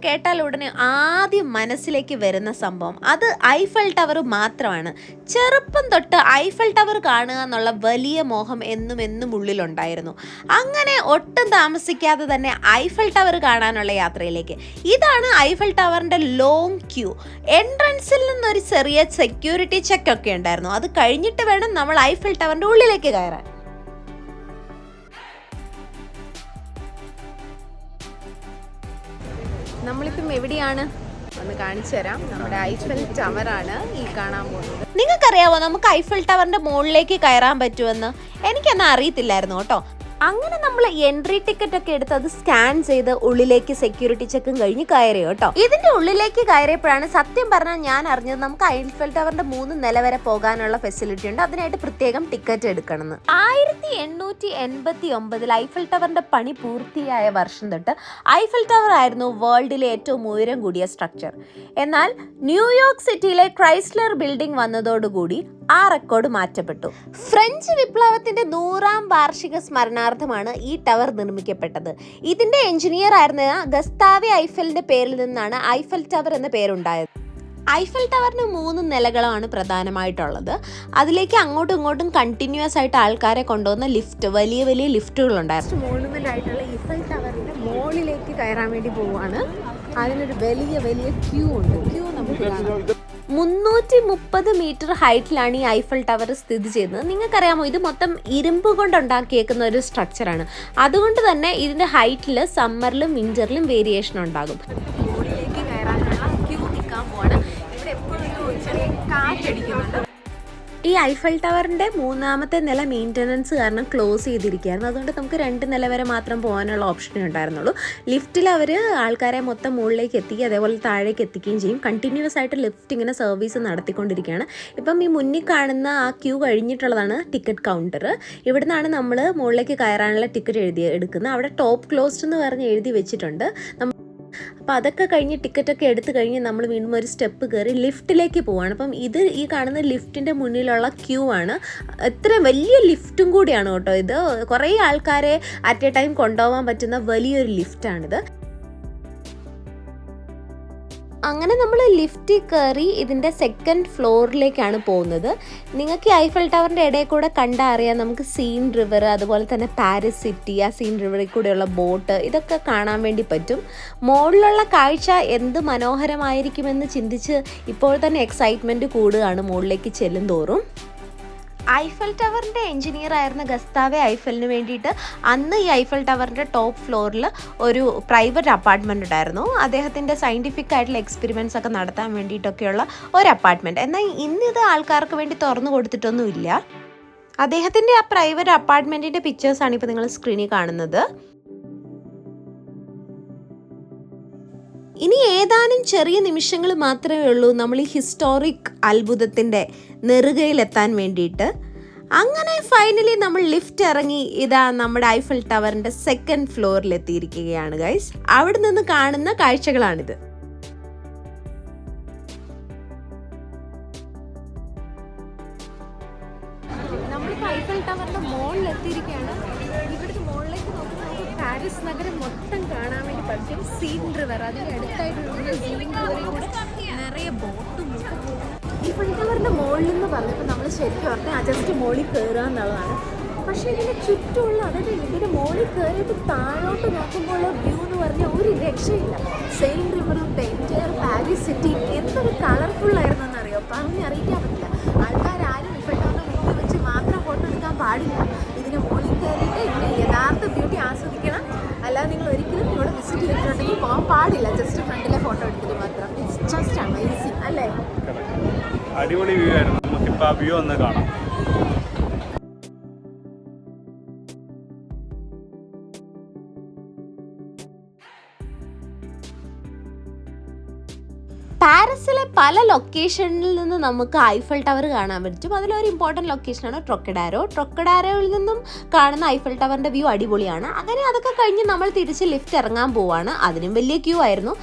കേട്ടാൽ ഉടനെ ആദ്യം മനസ്സിലേക്ക് വരുന്ന സംഭവം അത് ഐഫൽ ടവർ മാത്രമാണ്. ചെറുപ്പം തൊട്ട് ഐഫൽ ടവർ കാണുക എന്നുള്ള വലിയ മോഹം എന്നും ഉള്ളിലുണ്ടായിരുന്നു. അങ്ങനെ ഒട്ടും താമസിക്കാതെ തന്നെ ഐഫൽ ടവർ കാണാനുള്ള യാത്രയിലേക്ക്. ഇതാണ് ഐഫൽ ടവറിൻ്റെ ലോങ് ക്യൂ. എൻട്രൻസിൽ നിന്നൊരു ചെറിയ സെക്യൂരിറ്റി ചെക്ക് ഒക്കെ ഉണ്ടായിരുന്നു. അത് കഴിഞ്ഞിട്ട് വേണം നമ്മൾ ഐഫൽ ടവറിൻ്റെ ഉള്ളിലേക്ക് കയറാൻ. നമ്മളിപ്പം എവിടെയാണ് ഒന്ന് കാണിച്ചു തരാം. നമ്മുടെ ഐഫൽ ടവറാണ് ഈ കാണാൻ പോകുന്നത്. നിങ്ങൾക്കറിയാവോ നമുക്ക് ഐഫൽ ടവറിന്റെ മുകളിലേക്ക് കയറാൻ പറ്റുമെന്ന്? എനിക്കൊന്നും അറിയത്തില്ലായിരുന്നു കേട്ടോ. അങ്ങനെ നമ്മൾ എൻട്രി ടിക്കറ്റ് ഒക്കെ എടുത്ത് അത് സ്കാൻ ചെയ്ത് ഉള്ളിലേക്ക് സെക്യൂരിറ്റി ചെക്കും കഴിഞ്ഞ് കയറി കേട്ടോ. ഇതിന്റെ ഉള്ളിലേക്ക് കയറിയപ്പോഴാണ് സത്യം പറഞ്ഞാൽ ഞാൻ അറിഞ്ഞത് നമുക്ക് ഐഫൽ ടവറിന്റെ 3 നില വരെ പോകാനുള്ള ഫെസിലിറ്റി ഉണ്ട്. അതിനായിട്ട് പ്രത്യേകം ടിക്കറ്റ് എടുക്കണമെന്ന്. 1889 ഐഫൽ ടവറിന്റെ പണി പൂർത്തിയായ വർഷം തൊട്ട് ഐഫൽ ടവർ ആയിരുന്നു വേൾഡിലെ ഏറ്റവും ഉയരം കൂടിയ സ്ട്രക്ചർ. എന്നാൽ ന്യൂയോർക്ക് സിറ്റിയിലെ ക്രൈസ്ലർ ബിൽഡിംഗ് വന്നതോടുകൂടി ആ റെക്കോർഡ് മാറ്റപ്പെട്ടു. ഫ്രഞ്ച് വിപ്ലവത്തിന്റെ 100ാം വാർഷിക സ്മരണാർത്ഥമാണ് ഈ ടവർ നിർമ്മിക്കപ്പെട്ടത്. ഇതിന്റെ എഞ്ചിനീയർ ആയിരുന്ന ഗസ്താവെ ഐഫലിന്റെ പേരിൽ നിന്നാണ് ഐഫൽ ടവർ എന്ന പേരുണ്ടായത്. ഐഫൽ ടവറിന് 3 നിലകളാണ് പ്രധാനമായിട്ടുള്ളത്. അതിലേക്ക് അങ്ങോട്ടും ഇങ്ങോട്ടും കണ്ടിന്യൂസ് ആയിട്ട് ആൾക്കാരെ കൊണ്ടുവന്ന ലിഫ്റ്റ്, വലിയ ലിഫ്റ്റുകളുണ്ടായിരുന്നു. മോണുമെന്റ് ആയിട്ടുള്ള ഐഫൽ ടവറിന്റെ മുകളിലേക്ക് കയറാൻ വേണ്ടി പോവുകയാണ്. അതിനൊരു വലിയ ക്യൂ ഉണ്ട്. ക്യൂ നമുക്ക് 330 മീറ്റർ ഹൈറ്റിലാണ് ഈ ഐഫൽ ടവർ സ്ഥിതി ചെയ്യുന്നത്. നിങ്ങൾക്കറിയാമോ ഇത് മൊത്തം ഇരുമ്പ് കൊണ്ടുണ്ടാക്കിയേക്കുന്ന ഒരു സ്ട്രക്ചറാണ്. അതുകൊണ്ട് തന്നെ ഇതിൻ്റെ ഹൈറ്റിൽ സമ്മറിലും വിൻ്ററിലും വേരിയേഷൻ ഉണ്ടാകും. മുകളിലേക്ക് കയറാനുള്ള ക്യൂ നിൽക്കാൻ പോവാണ്. ഇവിടെ എപ്പോഴും ചെറിയ കാറ്റടിക്കുന്നുണ്ട്. ഈ ഐഫൽ ടവറിൻ്റെ 3ാമത്തെ നില മെയിൻ്റനൻസ് കാരണം ക്ലോസ് ചെയ്തിരിക്കുകയായിരുന്നു. അതുകൊണ്ട് നമുക്ക് 2 നില വരെ മാത്രം പോകാനുള്ള ഓപ്ഷനേ ഉണ്ടായിരുന്നുള്ളൂ. ലിഫ്റ്റിൽ അവർ ആൾക്കാരെ മൊത്തം മുകളിലേക്ക് എത്തിക്കുക, അതേപോലെ താഴേക്ക് എത്തിക്കുകയും ചെയ്യും. കണ്ടിന്യൂസ് ആയിട്ട് ലിഫ്റ്റ് ഇങ്ങനെ സർവീസ് നടത്തിക്കൊണ്ടിരിക്കുകയാണ്. ഇപ്പം ഈ മുന്നിൽ കാണുന്ന ആ ക്യൂ കഴിഞ്ഞിട്ടുള്ളതാണ് ടിക്കറ്റ് കൗണ്ടർ. ഇവിടെ നിന്നാണ് നമ്മൾ മുകളിലേക്ക് കയറാനുള്ള ടിക്കറ്റ് എടുക്കുന്നത്. അവിടെ ടോപ്പ് ക്ലോസ്ഡ് എന്ന് പറഞ്ഞ് എഴുതി വെച്ചിട്ടുണ്ട്. അപ്പോൾ അതൊക്കെ കഴിഞ്ഞ് ടിക്കറ്റൊക്കെ എടുത്തു കഴിഞ്ഞ് നമ്മൾ വീണ്ടും ഒരു സ്റ്റെപ്പ് കയറി ലിഫ്റ്റിലേക്ക് പോവാണ്. അപ്പം ഇത് ഈ കാണുന്ന ലിഫ്റ്റിൻ്റെ മുന്നിലുള്ള ക്യൂ ആണ്. ഇത്ര വലിയ ലിഫ്റ്റും കൂടിയാണ് കേട്ടോ ഇത്. കുറേ ആൾക്കാരെ അറ്റ് എ ടൈം കൊണ്ടുപോകാൻ പറ്റുന്ന വലിയൊരു ലിഫ്റ്റാണിത്. അങ്ങനെ നമ്മൾ ലിഫ്റ്റിൽ കയറി ഇതിൻ്റെ 2nd ഫ്ലോറിലേക്കാണ് പോകുന്നത്. നിങ്ങൾക്ക് ഐഫൽ ടവറിൻ്റെ ഇടയിൽ കൂടെ കണ്ടാൽ അറിയാം നമുക്ക് സീൻ റിവർ, അതുപോലെ തന്നെ പാരീസ് സിറ്റി, ആ സീൻ റിവറിൽ കൂടെയുള്ള ബോട്ട്, ഇതൊക്കെ കാണാൻ വേണ്ടി പറ്റും. മുകളിലുള്ള കാഴ്ച എന്ത് മനോഹരമായിരിക്കുമെന്ന് ചിന്തിച്ച് ഇപ്പോൾ തന്നെ എക്സൈറ്റ്മെൻറ്റ് കൂടുകയാണ് മുകളിലേക്ക് ചെല്ലും തോറും. ഐഫൽ ടവറിൻ്റെ എഞ്ചിനീയർ ആയിരുന്ന ഗസ്താവെ ഐഫലിന് വേണ്ടിയിട്ട് അന്ന് ഈ ഐഫൽ ടവറിൻ്റെ ടോപ്പ് ഫ്ലോറിൽ ഒരു പ്രൈവറ്റ് അപ്പാർട്ട്മെൻറ്റ് ഉണ്ടായിരുന്നു. അദ്ദേഹത്തിൻ്റെ സയൻറ്റിഫിക് ആയിട്ടുള്ള എക്സ്പെരിമെൻറ്റ്സ് ഒക്കെ നടത്താൻ വേണ്ടിയിട്ടൊക്കെയുള്ള ഒരു അപ്പാർട്ട്മെൻറ്റ്. എന്നാൽ ഇന്നിത് ആൾക്കാർക്ക് വേണ്ടി തുറന്നു കൊടുത്തിട്ടൊന്നുമില്ല. അദ്ദേഹത്തിൻ്റെ ആ പ്രൈവറ്റ് അപ്പാർട്ട്മെൻറ്റിൻ്റെ പിക്ചേഴ്സാണ് ഇപ്പോൾ നിങ്ങൾ സ്ക്രീനിൽ കാണുന്നത്. ഇനി ഏതാനും ചെറിയ നിമിഷങ്ങൾ മാത്രമേ ഉള്ളൂ നമ്മൾ ഈ ഹിസ്റ്റോറിക് അത്ഭുതത്തിൻ്റെ നെറുകയിലെത്താൻ വേണ്ടിയിട്ട്. അങ്ങനെ ഫൈനലി നമ്മൾ ലിഫ്റ്റ് ഇറങ്ങി ഇതാ നമ്മുടെ ഐഫൽ ടവറിൻ്റെ 2nd ഫ്ലോറിൽ എത്തിയിരിക്കുകയാണ് ഗൈസ്. അവിടെ നിന്ന് കാണുന്ന കാഴ്ചകളാണിത്. നമ്മളിപ്പോൾ ഐഫൽ ടവറിൻ്റെ മുകളിൽ എത്തിയിരിക്കുകയാണ്. ഇവിടുത്തെ മുകളിലേക്ക് നോക്കുമ്പോൾ പാരീസ് നഗരം മൊത്തം കാണാൻ വേണ്ടി പറ്റും. സീൻ റിവർ, അതിൻ്റെ അടുത്തായിട്ടുള്ള സീൻ റിവറിൽ കൂടെ നിറയെ ബോട്ടും ഒക്കെ പോകും. ഐഫൽ ടവറിൻ്റെ മുകളിൽ നിന്ന് പറഞ്ഞപ്പോൾ നമ്മൾ ശരിക്കും പറഞ്ഞാൽ ജസ്റ്റ് മുകളിൽ കയറുക എന്നുള്ളതാണ്. പക്ഷേ ഇതിൻ്റെ ചുറ്റുമുള്ള അതായത് ഇതിൻ്റെ മുകളിൽ കയറിയിട്ട് താഴോട്ട് നോക്കുമ്പോൾ വ്യൂ എന്ന് പറഞ്ഞാൽ ഒരു രക്ഷയില്ല. സെയിൻ റിവറും എൻ്റയർ പാരീസ് സിറ്റി എന്തൊരു കളർഫുള്ളായിരുന്നു എന്നറിയോ, പറഞ്ഞറിയിക്കാൻ പറ്റില്ല. ആൾക്കാരും ഐഫൽ ടവറിൻ്റെ മുന്നിൽ വെച്ച് മാത്രം ഫോട്ടോ എടുക്കാൻ പാടില്ല. ഇതിന് മുകളിൽ കയറിയിട്ട് ഇതിൻ്റെ യഥാർത്ഥ ബ്യൂട്ടി ആസ്വദിക്കണം. അല്ലാതെ നിങ്ങൾ ഒരിക്കലും ഇവിടെ വിസിറ്റ് ചെയ്തിട്ടുണ്ടെങ്കിൽ പോകാൻ പാടില്ല. ജസ്റ്റ് ഫ്രണ്ടിലെ ഫോട്ടോ എടുത്തിട്ട് മാത്രം. ഇറ്റ്സ് ജസ്റ്റ് അമേസിങ് അല്ലേ? അടിപൊളി വ്യൂ ആയിരുന്നു. നമുക്കിപ്പോൾ ആ വ്യൂ ഒന്ന് കാണാം. പാരീസിലെ പല ലൊക്കേഷനിൽ നിന്ന് നമുക്ക് ഐഫൽ ടവർ കാണാൻ പറ്റും. അതിലൊരു ഇമ്പോർട്ടൻറ്റ് ലൊക്കേഷനാണ് ട്രൊക്കഡാരോയിൽ നിന്നും കാണുന്ന ഐഫൽ ടവറിൻ്റെ വ്യൂ അടിപൊളിയാണ്. അങ്ങനെ അതൊക്കെ കഴിഞ്ഞ് നമ്മൾ തിരിച്ച് ലിഫ്റ്റ് ഇറങ്ങാൻ പോവാണ്. അതിനും വലിയ ക്യൂ ആയിരുന്നു.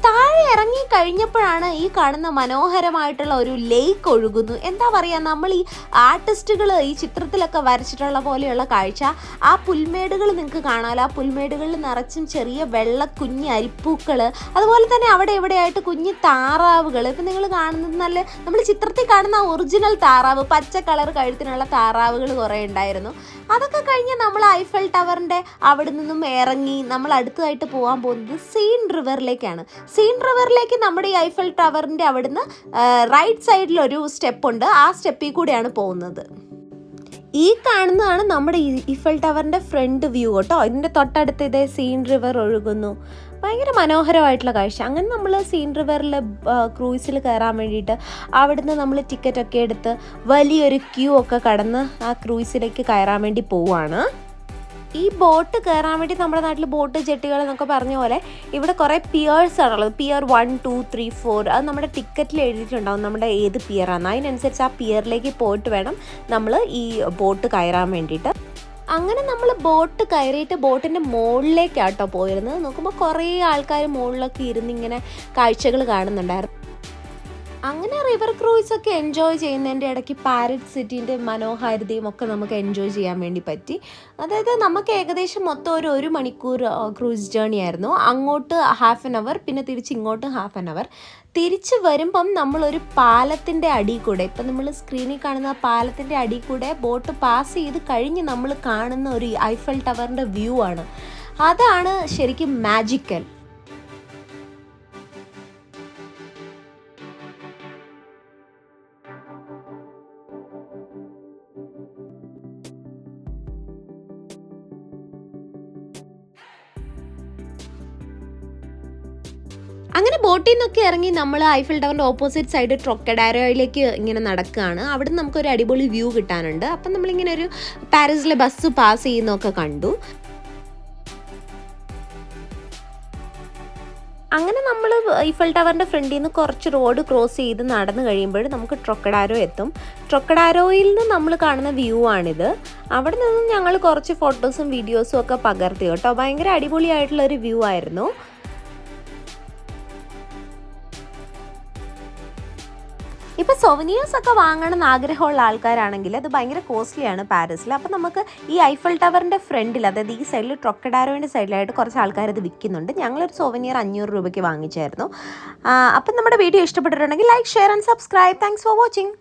താഴെ ഇറങ്ങി കഴിഞ്ഞപ്പോഴാണ് ഈ കാണുന്ന മനോഹരമായിട്ടുള്ള ഒരു ലേക്ക് ഒഴുകുന്നു. എന്താ പറയുക, നമ്മൾ ഈ ആർട്ടിസ്റ്റുകൾ ഈ ചിത്രത്തിലൊക്കെ വരച്ചിട്ടുള്ള പോലെയുള്ള കാഴ്ച. ആ പുൽമേടുകൾ നിങ്ങൾക്ക് കാണാമല്ലോ. ആ പുൽമേടുകളിൽ നിറച്ചും ചെറിയ വെള്ള കുഞ്ഞ് അരിപ്പൂക്കൾ, അതുപോലെ തന്നെ അവിടെ എവിടെയായിട്ട് കുഞ്ഞ് താറാവുകൾ. ഇപ്പം നിങ്ങൾ കാണുന്നത് നല്ല നമ്മൾ ചിത്രത്തിൽ കാണുന്ന ഒറിജിനൽ താറാവ്, പച്ച കളർ കഴുത്തിനുള്ള താറാവുകൾ കുറേ ഉണ്ടായിരുന്നു. അതൊക്കെ കഴിഞ്ഞ് നമ്മൾ ഐഫൽ ടവറിൻ്റെ അവിടെ നിന്നും ഇറങ്ങി നമ്മൾ അടുത്തതായിട്ട് പോകാൻ പോകുന്നത് സീൻ റിവറിലേക്കാണ്. സീൻ റിവറിലേക്ക് നമ്മുടെ ഈ ഐഫൽ ടവറിൻ്റെ അവിടുന്ന് റൈറ്റ് സൈഡിലൊരു സ്റ്റെപ്പുണ്ട്. ആ സ്റ്റെപ്പിൽ കൂടെയാണ് പോകുന്നത്. ഈ കാണുന്നതാണ് നമ്മുടെ ഈഫൽ ടവറിൻ്റെ ഫ്രണ്ട് വ്യൂ കേട്ടോ. ഇതിൻ്റെ തൊട്ടടുത്ത് ഇതേ സീൻ റിവർ ഒഴുകുന്നു. ഭയങ്കര മനോഹരമായിട്ടുള്ള കാഴ്ച. അങ്ങനെ നമ്മൾ സീൻ റിവറിൽ ക്രൂസിൽ കയറാൻ വേണ്ടിയിട്ട് അവിടുന്ന് നമ്മൾ ടിക്കറ്റൊക്കെ എടുത്ത് വലിയൊരു ക്യൂ ഒക്കെ കടന്ന് ആ ക്രൂസിലേക്ക് കയറാൻ വേണ്ടി പോവുകയാണ്. ഈ ബോട്ട് കയറാൻ വേണ്ടി നമ്മുടെ നാട്ടിൽ ബോട്ട് ജെട്ടികൾ എന്നൊക്കെ പറഞ്ഞ പോലെ ഇവിടെ കുറേ പിയേഴ്സ് ആണുള്ളത്. പിയർ 1, 2, 3, 4 അത് നമ്മുടെ ടിക്കറ്റിൽ എഴുതിയിട്ടുണ്ടാവും നമ്മുടെ ഏത് പിയറാണ്. അതിനനുസരിച്ച് ആ പിയറിലേക്ക് പോയിട്ട് വേണം നമ്മൾ ഈ ബോട്ട് കയറാൻ വേണ്ടിയിട്ട്. അങ്ങനെ നമ്മൾ ബോട്ട് കയറിയിട്ട് ബോട്ടിൻ്റെ മുകളിലേക്കാട്ടോ പോയിരുന്നത്. നോക്കുമ്പോൾ കുറേ ആൾക്കാർ മുകളിലൊക്കെ ഇരുന്ന് ഇങ്ങനെ കാഴ്ചകൾ കാണുന്നുണ്ടായിരുന്നു. അങ്ങനെ റിവർ ക്രൂയിസൊക്കെ എൻജോയ് ചെയ്യുന്നതിൻ്റെ ഇടയ്ക്ക് പാരീസ് സിറ്റീൻ്റെ മനോഹാരിതയും ഒക്കെ നമുക്ക് എൻജോയ് ചെയ്യാൻ വേണ്ടി പറ്റി. അതായത് നമുക്ക് ഏകദേശം മൊത്തം ഒരു 1 മണിക്കൂർ ക്രൂസ് ജേർണി ആയിരുന്നു. അങ്ങോട്ട് ½ an hour, പിന്നെ തിരിച്ച് ഇങ്ങോട്ട് ½ an hour. തിരിച്ച് വരുമ്പം നമ്മളൊരു പാലത്തിൻ്റെ അടിയിൽ കൂടെ, ഇപ്പം നമ്മൾ സ്ക്രീനിൽ കാണുന്ന പാലത്തിൻ്റെ അടിയിൽ കൂടെ ബോട്ട് പാസ് ചെയ്ത് കഴിഞ്ഞ് നമ്മൾ കാണുന്ന ഒരു ഐഫൽ ടവറിൻ്റെ വ്യൂ ആണ്. അതാണ് ശരിക്കും മാജിക്കൽ. അങ്ങനെ ബോട്ടിൽ നിന്നൊക്കെ ഇറങ്ങി നമ്മൾ ഐഫൽ ടവറിൻ്റെ ഓപ്പോസിറ്റ് സൈഡ് ട്രൊക്കഡാരോയിലേക്ക് ഇങ്ങനെ നടക്കുകയാണ്. അവിടെ നിന്ന് നമുക്കൊരു അടിപൊളി വ്യൂ കിട്ടാനുണ്ട്. അപ്പം നമ്മളിങ്ങനെ ഒരു പാരീസിലെ ബസ് പാസ് ചെയ്യുന്നതൊക്കെ കണ്ടു. അങ്ങനെ നമ്മൾ ഐഫൽ ടവറിൻ്റെ ഫ്രണ്ടിൽ നിന്ന് കുറച്ച് റോഡ് ക്രോസ് ചെയ്ത് നടന്നു കഴിയുമ്പോൾ നമുക്ക് ട്രൊക്കഡാരോ എത്തും. ട്രൊക്കഡാരോയിൽ നിന്ന് നമ്മൾ കാണുന്ന വ്യൂ ആണിത്. അവിടെ നിന്ന് ഞങ്ങൾ കുറച്ച് ഫോട്ടോസും വീഡിയോസും ഒക്കെ പകർത്തി കേട്ടോ. ഭയങ്കര അടിപൊളിയായിട്ടുള്ളൊരു വ്യൂ ആയിരുന്നു. ഇപ്പോൾ സൊവനിയേഴ്സൊക്കെ വാങ്ങണമെന്ന് ആഗ്രഹമുള്ള ആൾക്കാരാണെങ്കിൽ അത് ഭയങ്കര കോസ്റ്റ്ലിയാണ് പാരീസിൽ. അപ്പോൾ നമുക്ക് ഈ ഐഫൽ ടവറിൻ്റെ ഫ്രണ്ടിൽ, അതായത് ഈ സൈഡിൽ ട്രൊക്കഡാരോൻ്റെ സൈഡിലായിട്ട് കുറച്ച് ആൾക്കാർ ഇത് വിൽക്കുന്നുണ്ട്. ഞങ്ങളൊരു സൊവനിയർ 500 രൂപയ്ക്ക് വാങ്ങിച്ചായിരുന്നു. അപ്പം നമ്മുടെ വീഡിയോ ഇഷ്ടപ്പെട്ടിട്ടുണ്ടെങ്കിൽ like, share and subscribe. Thanks for watching.